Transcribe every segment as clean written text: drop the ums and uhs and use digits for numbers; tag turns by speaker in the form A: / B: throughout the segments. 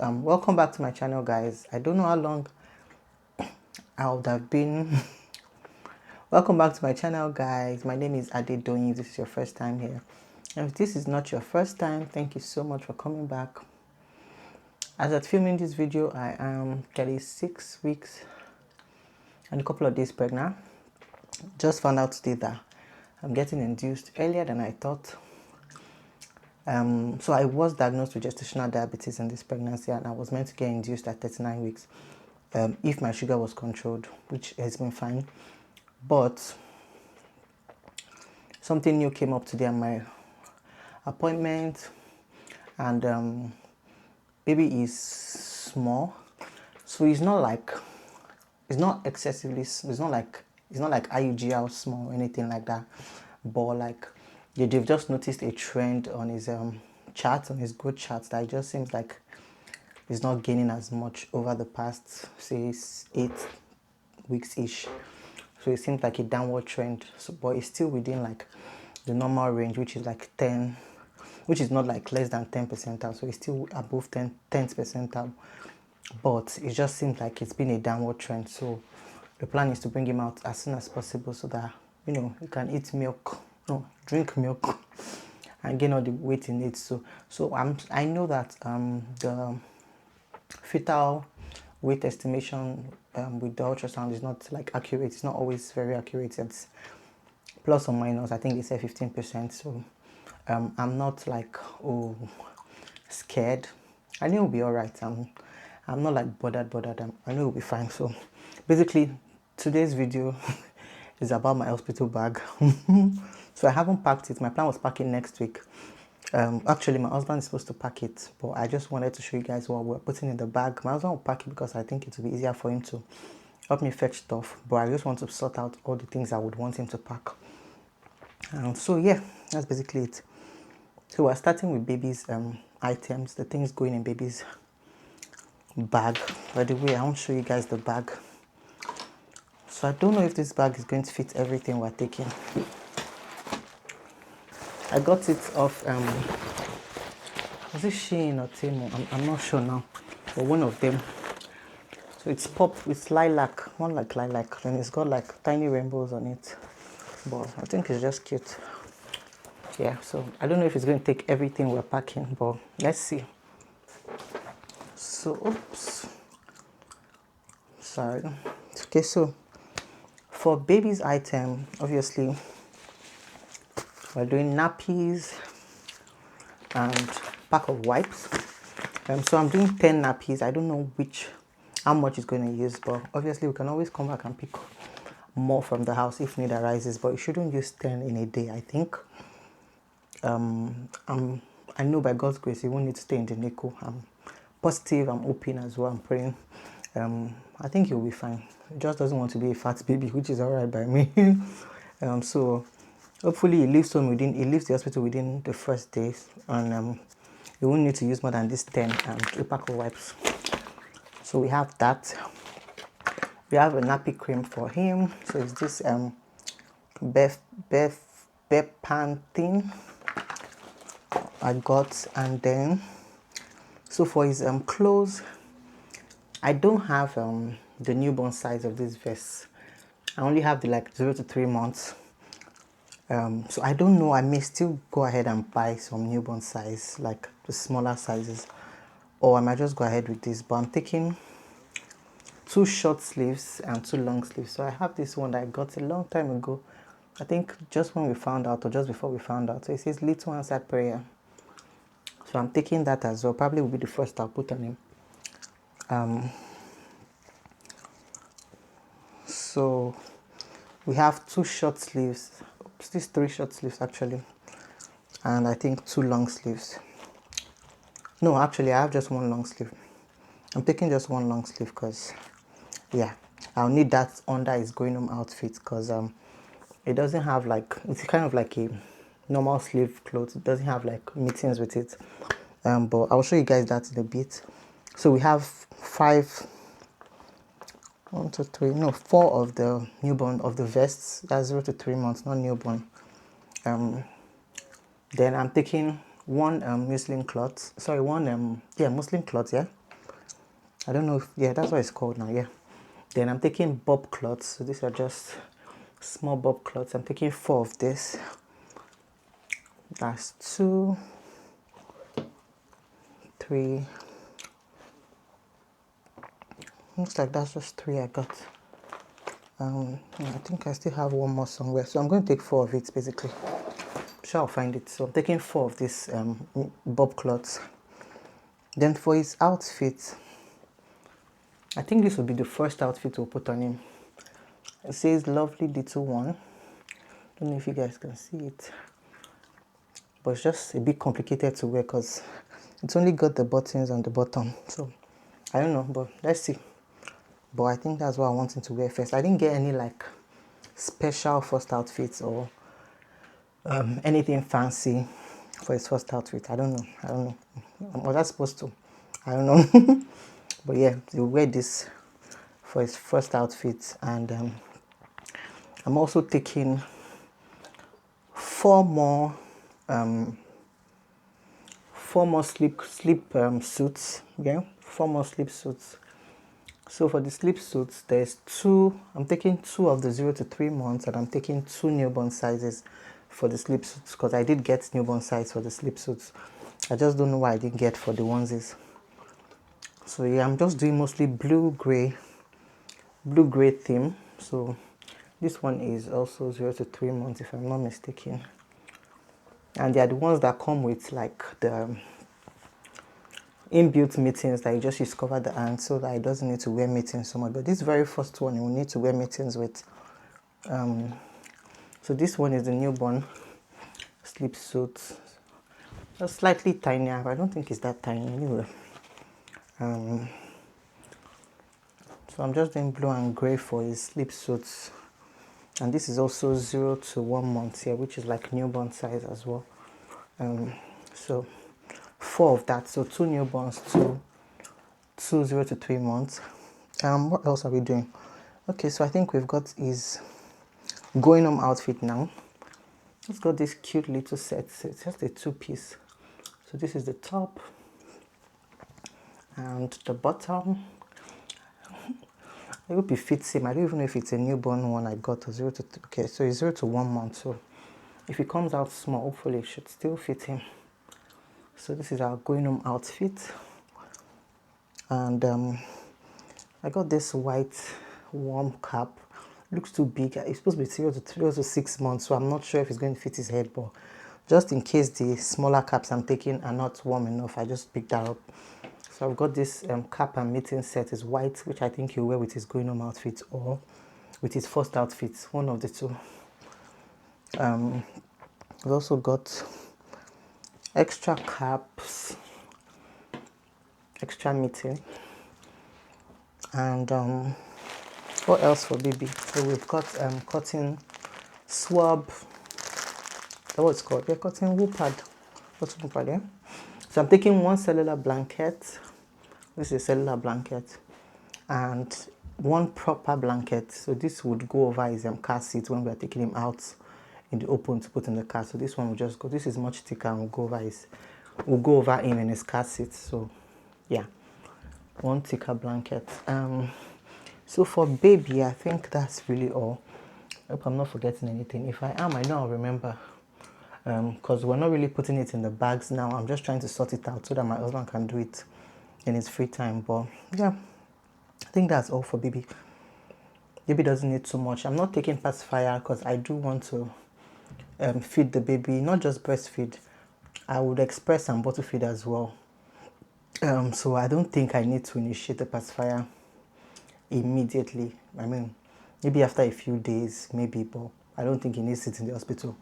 A: Welcome back to my channel, guys. I don't know how long I would have been. Welcome back to my channel, guys. My name is Adedoyin. If this is your first time here, and if this is not your first time, thank you so much for coming back. As I'm filming this video, I am 36 weeks and a couple of days pregnant. Just found out today that I'm getting induced earlier than I thought. So I was diagnosed with gestational diabetes in this pregnancy, and I was meant to get induced at 39 weeks if my sugar was controlled, which has been fine. But something new came up today at my appointment, and baby is small, so it's not excessively, it's not like IUGL small or anything like that, but like they've just noticed a trend on his chart, on his growth chart, that it just seems like he's not gaining as much over the past, say, 8 weeks ish. So it seems like a downward trend, so, but it's still within like the normal range, which is like 10, which is not like less than 10 percentile, so it's still above 10 percentile, but it just seems like it's been a downward trend. So the plan is to bring him out as soon as possible so that, you know, he can eat milk, no, drink milk and gain all the weight he needs. So I know that the fetal weight estimation with the ultrasound is not like accurate. It's not always very accurate. It's plus or minus, I think they say 15%. So I'm not like, oh, scared. I know it'll be all right. I'm not like bothered. I know it'll be fine. So basically today's video is about my hospital bag. So I haven't packed it. My plan was packing next week. Actually, my husband is supposed to pack it, but I just wanted to show you guys what we're putting in the bag. My husband will pack it because I think it will be easier for him to help me fetch stuff, but I just want to sort out all the things I would want him to pack. So yeah, that's basically it. So we're starting with baby's items, the things going in baby's bag. By the way, I want to show you guys the bag. So I don't know if this bag is going to fit everything we're taking. I got it off, was it Shein or Temu? I'm not sure now, but one of them. So it's pop, it's lilac, more like lilac, and it's got like tiny rainbows on it. But I think it's just cute. Yeah, so I don't know if it's going to take everything we're packing, but let's see. So, oops. Sorry. Okay, so for baby's item, obviously, we're doing nappies and pack of wipes. So I'm doing 10 nappies. I don't know how much it's going to use, but obviously we can always come back and pick more from the house if need arises, but you shouldn't use 10 in a day, I think. I know by God's grace, he won't need to stay in the NICU. I'm positive, I'm hoping as well, I'm praying. I think he'll be fine. He just doesn't want to be a fat baby, which is alright by me. So hopefully he leaves the hospital within the first days, and he won't need to use more than this 10 a pack of wipes. So we have that. We have a nappy cream for him. So it's this Bepanthen I got, and then so for his clothes, I don't have the newborn size of this vest. I only have the like 0 to 3 months. So I don't know, I may still go ahead and buy some newborn size, like the smaller sizes, or I might just go ahead with this. But I'm taking 2 short sleeves and 2 long sleeves. So I have this one that I got a long time ago, I think just when we found out, or just before we found out. So it says little answered prayer. So I'm taking that as well. Probably will be the first I'll put on him. So we have 2 short sleeves. Oops, these 3 short sleeves actually, and I think 2 long sleeves. No, actually I have just 1 long sleeve. I'm taking just 1 long sleeve because, yeah, I'll need that under his going home outfit, because it doesn't have like, it's kind of like a normal sleeve clothes. It doesn't have like mittens with it. But I'll show you guys that in a bit. So we have 4 of the newborn of the vests. That's 0 to 3 months, not newborn. Then I'm taking 1 muslin cloth. Sorry, 1 muslin cloth, yeah. I don't know if, yeah, that's what it's called now, yeah. Then I'm taking bob cloths. So these are just small bob cloths. I'm taking 4 of this. That's 2, 3. Looks like that's just 3 I got. I think I still have one more somewhere. So I'm going to take 4 of it basically. I'm sure I'll find it. So I'm taking 4 of these bob cloths. Then for his outfit, I think this will be the first outfit we'll put on him. It says lovely little one. Don't know if you guys can see it, but it's just a bit complicated to wear because it's only got the buttons on the bottom. So I don't know, but let's see. But I think that's what I want him to wear first. I didn't get any like special first outfits or anything fancy for his first outfit. I don't know. Was I supposed to? I don't know. But yeah, he'll wear this for his first outfit. And I'm also taking 4 more sleep suits. Yeah, 4 more sleep suits. So for the sleep suits, there's 2. I'm taking 2 of the 0 to 3 months, and I'm taking 2 newborn sizes for the sleep suits because I did get newborn size for the sleep suits. I just don't know why I didn't get for the onesies. So yeah, I'm just doing mostly blue gray theme. So this one is also 0 to 3 months if I'm not mistaken. And they are the ones that come with like the inbuilt mittens that you just use to cover the hand so that it doesn't need to wear mittens so much. But this very first one you will need to wear mittens with. So this one is the newborn sleep suit. Just slightly tinier, but I don't think it's that tiny anyway. So I'm just doing blue and gray for his sleep suits. And this is also 0 to 1 month here, which is like newborn size as well. So 4 of that, so 2 newborns, 2 0 to 3 months. What else are we doing? Okay, so I think we've got his going home outfit now. It's got this cute little set. So it's just a 2-piece. So this is the top and the bottom. I hope it fits him. I don't even know if it's a newborn one I got or 0 to 3. Okay, so it's 0 to 1 month. So if it comes out small, hopefully it should still fit him. So this is our going home outfit. And I got this white warm cap. Looks too big. It's supposed to be 0 to 3 or 6 months, so I'm not sure if it's going to fit his head, but just in case the smaller caps I'm taking are not warm enough, I just picked that up. So I've got this cap and mitten set. Is white, which I think he'll wear with his going home outfit or with his first outfit, one of the two. We've also got extra caps, extra mitten, and what else for baby? So we've got cotton swab. That's what it's called. Yeah, cotton wool pad. Cotton wool pad, yeah. So I'm taking 1 cellular blanket. This is a cellular blanket, and 1 proper blanket. So this would go over his car seat when we are taking him out in the open to put in the car. So this one will just go. This is much thicker and will go over him in his car seat. So yeah, 1 thicker blanket. So for baby, I think that's really all. I hope I'm not forgetting anything. If I am, I know I'll remember. Because we're not really putting it in the bags now. I'm just trying to sort it out so that my husband can do it in his free time. But yeah, I think that's all for baby. Baby doesn't need too much. I'm not taking pacifier because I do want to feed the baby, not just breastfeed. I would express and bottle feed as well. So I don't think I need to initiate the pacifier immediately. I mean, maybe after a few days, maybe, but I don't think he needs it in the hospital.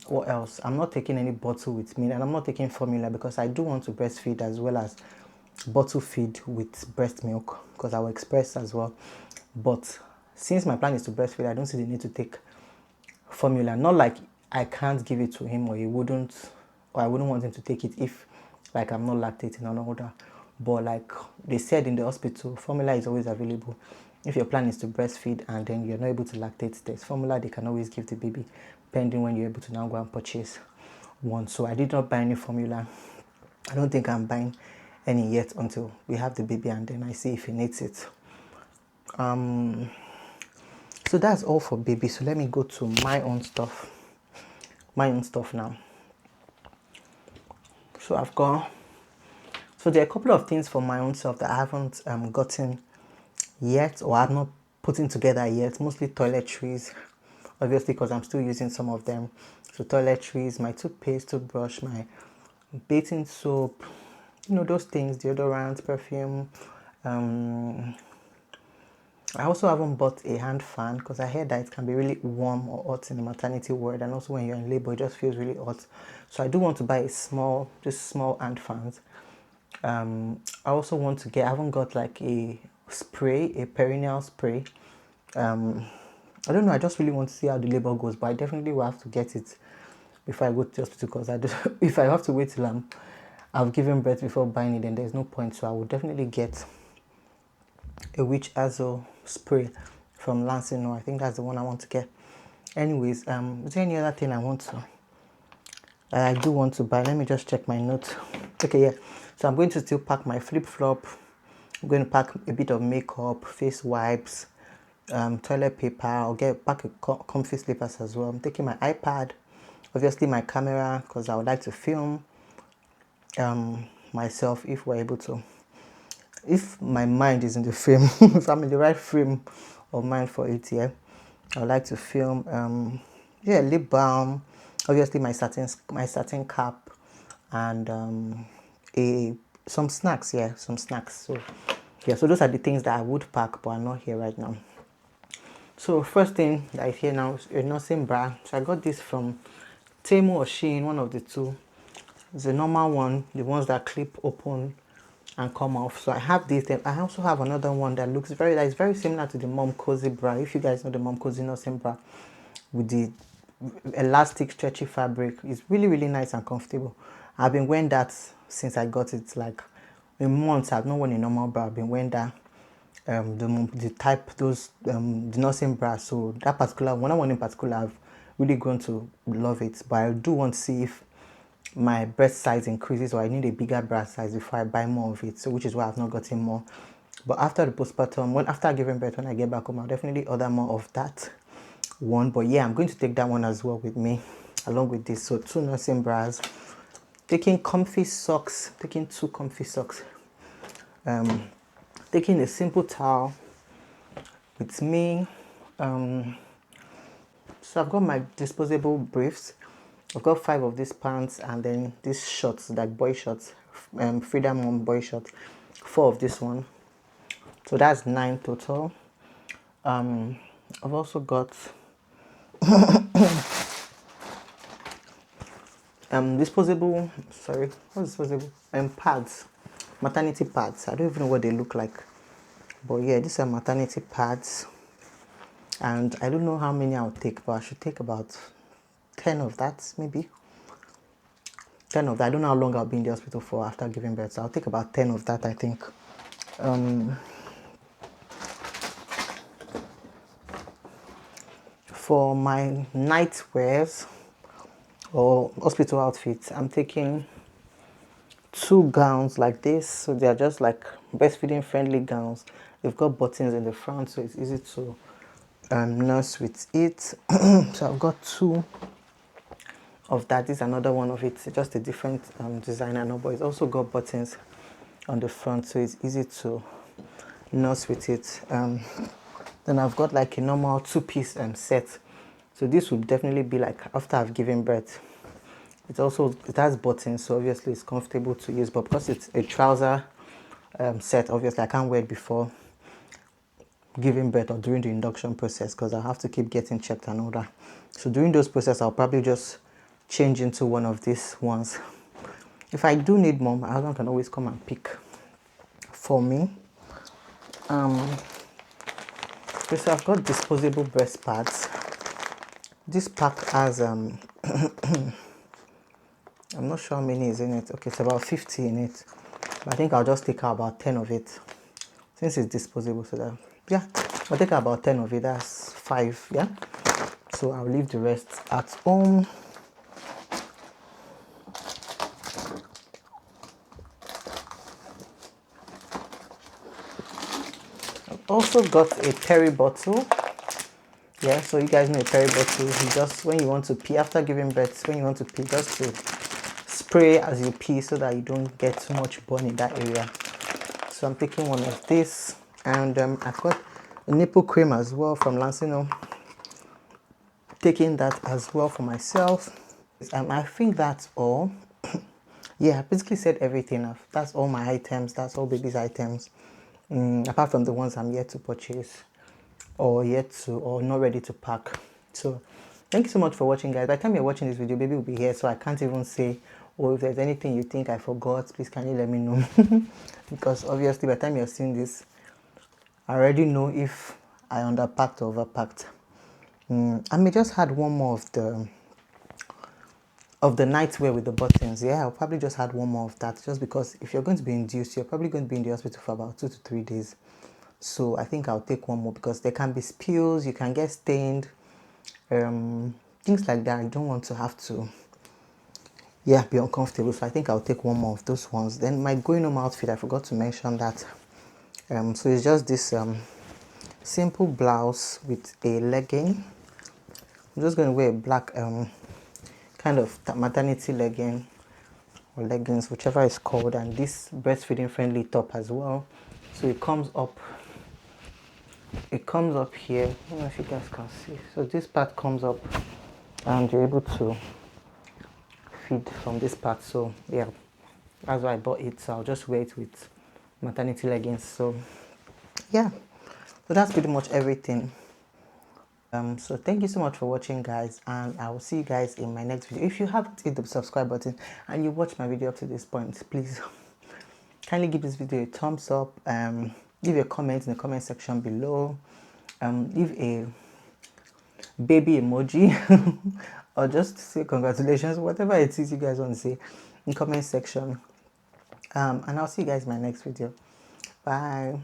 A: What else? I'm not taking any bottle with me, and I'm not taking formula because I do want to breastfeed as well as bottle feed with breast milk because I will express as well. But since my plan is to breastfeed, I don't see the need to take formula. Not like I can't give it to him or he wouldn't, or I wouldn't want him to take it if like I'm not lactating or not that. But like they said in the hospital, formula is always available. If your plan is to breastfeed and then you're not able to lactate, there's formula they can always give the baby, pending when you're able to now go and purchase one. So I did not buy any formula. I don't think I'm buying any yet until we have the baby, and then I see if he needs it. So that's all for baby. So let me go to my own stuff now. So there are a couple of things for my own self that I haven't gotten yet, or I've not putting together yet. Mostly toiletries, obviously, because I'm still using some of them. So toiletries, my toothpaste, toothbrush, my bathing soap, those things, deodorant, perfume. I also haven't bought a hand fan because I heard that it can be really warm or hot in the maternity ward, and also when you're in labor it just feels really hot. So I do want to buy just small hand fans. I also want to I haven't got like a perineal spray. I don't know, I just really want to see how the labor goes, but I definitely will have to get it before I go to the hospital, because if I have to wait till I've given birth before buying it, then there's no point. So I will definitely get a witch hazel spray from Lansing. I think that's the one I want to get. Anyways, is there any other thing I do want to buy? Let me just check my notes. Okay, yeah. So I'm going to still pack my flip-flop. I'm going to pack a bit of makeup, face wipes, toilet paper. I'll pack a comfy slippers as well. I'm taking my iPad, obviously my camera, because I would like to film myself if we're able to. If my mind is in the frame, if I'm in the right frame of mind for it, yeah, I would like to film, lip balm, obviously my satin cap, and some snacks, some snacks. So those are the things that I would pack, but I'm not here right now. So first thing that is here now is a nursing bra. So I got this from Temu or Shein, one of the two. It's a normal one, the ones that clip open and come off. So I have this. Then I also have another one that is very similar to the Mom Cozy bra. If you guys know the Mom Cozy nursing bra with the elastic stretchy fabric, it's really, really nice and comfortable. I've been wearing that since I got it, like in months. I've not worn a normal bra. I've been wearing that the type, the nursing bra. So that particular one in particular, I've really grown to love it. But I do want to see if my breast size increases, or I need a bigger breast size before I buy more of it. So which is why I've not gotten more. But after the postpartum, after giving birth, when I get back home, I'll definitely order more of that one. But yeah, I'm going to take that one as well with me, along with this. So 2 nursing bras, taking comfy socks, taking 2 comfy socks, taking a simple towel with me. So I've got my disposable briefs. I've got 5 of these pants, and then these shorts, like boy shorts, Freedom Mom boy shorts, 4 of this one. So that's 9 total. I've also got disposable pads, maternity pads. I don't even know what they look like, but yeah, these are maternity pads, and I don't know how many I'll take, but I should take about 10 of that, maybe 10 of that. I don't know how long I'll be in the hospital for after giving birth, so I'll take about 10 of that, I think. For my night wears or hospital outfits, I'm taking 2 gowns like this. So they are just like breastfeeding friendly gowns. They've got buttons in the front, so it's easy to nurse with it. So I've got 2 of that. This is another one of it. It's just a different designer, but it's also got buttons on the front, so it's easy to nurse with it. Then I've got like a normal 2-piece set. So this would definitely be like after I've given birth. It has buttons, so obviously it's comfortable to use, but because it's a trouser set, obviously I can't wear it before giving birth or during the induction process, because I have to keep getting checked and all that. So during those processes, I'll probably just change into one of these ones. If I do need more, my husband can always come and pick for me. So I've got disposable breast pads. This pack has I'm not sure how many is in it. Okay, it's about 50 in it, but I think I'll just take out about 10 of it since it's disposable. So that, yeah, I'll take out about 10 of it. That's 5, yeah. So I'll leave the rest at home. also got a Perry bottle. Yeah, so you guys know a Perry bottle. You just, when you want to pee after giving birth, when you want to pee, just to spray as you pee so that you don't get too much burn in that area. So I'm taking one of this, and I've got a nipple cream as well from Lancino. Taking that as well for myself. I think that's all. Yeah, I basically said everything. That's all my items. That's all baby's items. Apart from the ones I'm yet to purchase, or not ready to pack. So thank you so much for watching, guys. By the time you're watching this video, baby will be here, so I can't even say, oh, if there's anything you think I forgot, please can you let me know. Because obviously by the time you're seeing this, I already know if I underpacked or overpacked. I may just add one more of the nightwear with the buttons. Yeah, I'll probably just add one more of that, just because if you're going to be induced, you're probably going to be in the hospital for about 2 to 3 days. So I think I'll take one more, because there can be spills, you can get stained, things like that. I don't want to have to, yeah, be uncomfortable. So I think I'll take one more of those ones. Then my going home outfit, I forgot to mention that. So it's just this simple blouse with a legging. I'm just going to wear a black kind of maternity legging or leggings, whichever it's called, and this breastfeeding friendly top as well. So it comes up here. I don't know if you guys can see. So this part comes up and you're able to feed from this part. So yeah, that's why I bought it. So I'll just wear it with maternity leggings. So yeah, so that's pretty much everything. So thank you so much for watching, guys, and I will see you guys in my next video. If you haven't hit the subscribe button and you watched my video up to this point, please kindly give this video a thumbs up, leave a comment in the comment section below, leave a baby emoji or just say congratulations, whatever it is you guys want to say in comment section, and I'll see you guys in my next video. Bye.